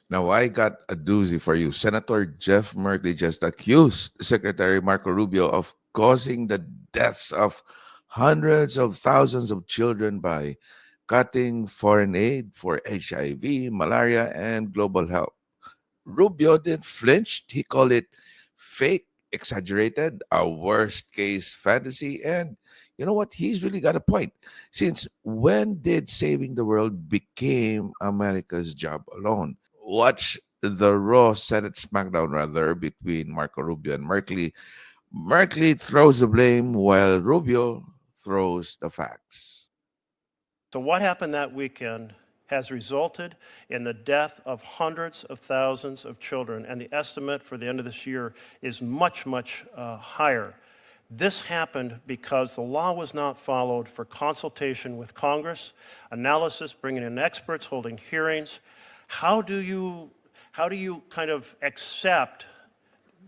Now, I got a doozy for you. Senator Jeff Merkley just accused Secretary Marco Rubio of causing the deaths of hundreds of thousands of children by cutting foreign aid for HIV, malaria, and global health. Rubio didn't flinch. He called it fake, exaggerated, a worst case fantasy. And you know what? He's really got a point. Since when did saving the world became America's job alone? Watch the Raw Senate SmackDown rather between Marco Rubio and Merkley. Merkley throws the blame while Rubio throws the facts. So, what happened that weekend has resulted in the death of hundreds of thousands of children, and the estimate for the end of this year is much, much higher. This happened because the law was not followed for consultation with Congress, analysis, bringing in experts, holding hearings. How do you kind of accept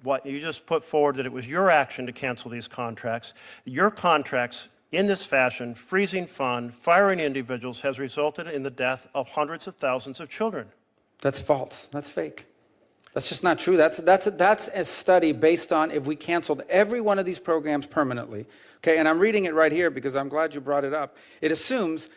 what you just put forward, that it was your action to cancel these contracts? Your contracts in this fashion, freezing fund, firing individuals, has resulted in the death of hundreds of thousands of children. That's false. That's fake. That's just not true. That's a study based on if we canceled every one of these programs permanently. Okay, and I'm reading it right here because I'm glad you brought it up. It assumes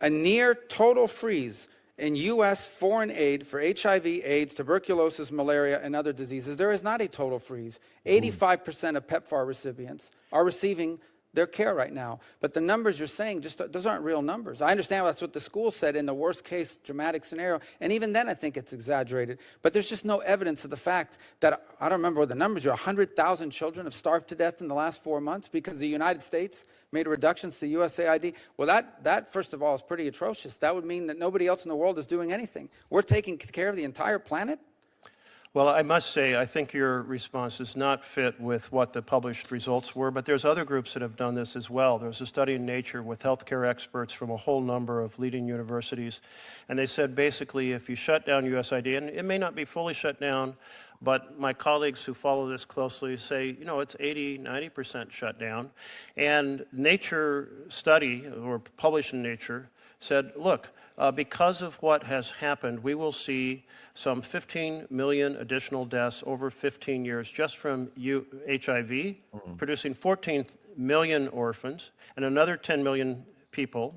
a near total freeze in U.S. foreign aid for HIV, AIDS, tuberculosis, malaria, and other diseases. There is not a total freeze. 85% of PEPFAR recipients are receiving their care right now. But the numbers you're saying, those aren't real numbers. I understand that's what the school said in the worst case dramatic scenario. And even then, I think it's exaggerated. But there's just no evidence of the fact that, I don't remember what the numbers are, 100,000 children have starved to death in the last 4 months because the United States made reductions to USAID. Well, that first of all, is pretty atrocious. That would mean that nobody else in the world is doing anything. We're taking care of the entire planet? Well, I must say, I think your response does not fit with what the published results were, but there's other groups that have done this as well. There's a study in Nature with healthcare experts from a whole number of leading universities, and they said basically if you shut down USAID, and it may not be fully shut down, but my colleagues who follow this closely say, it's 80, 90% shut down. And Nature study, or published in Nature, said, look, because of what has happened, we will see some 15 million additional deaths over 15 years just from HIV, producing 14 million orphans, and another 10 million people,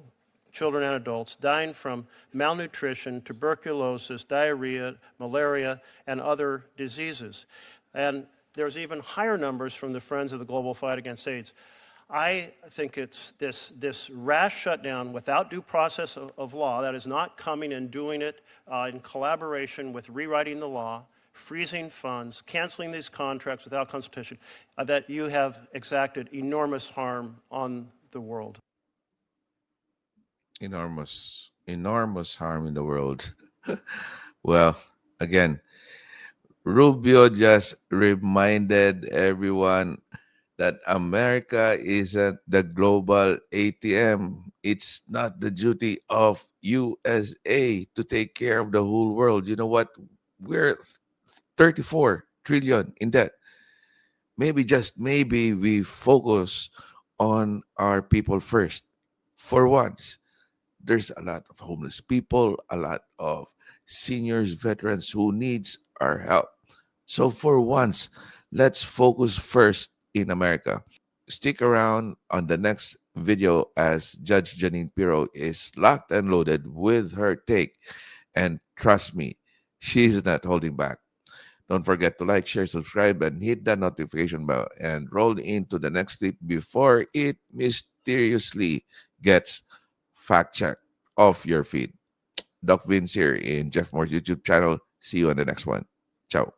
children and adults, dying from malnutrition, tuberculosis, diarrhea, malaria, and other diseases. And there's even higher numbers from the Friends of the Global Fight Against AIDS. I think it's this rash shutdown without due process of law, that is not coming and doing it in collaboration with rewriting the law, freezing funds, canceling these contracts without consultation, that you have exacted enormous harm on the world. Enormous harm in the world. Well, again, Rubio just reminded everyone that America isn't the global ATM. It's not the duty of USA to take care of the whole world. You know what? We're 34 trillion in debt. Maybe, just maybe, we focus on our people first. For once, there's a lot of homeless people, a lot of seniors, veterans who needs our help. So for once, let's focus first in America. Stick around on the next video as Judge Janine Pirro is locked and loaded with her take. And trust me, she's not holding back. Don't forget to like, share, subscribe, and hit that notification bell and roll into the next clip before it mysteriously gets fact checked off your feed. Doc Vince here in Jeff Moore's YouTube channel. See you on the next one. Ciao.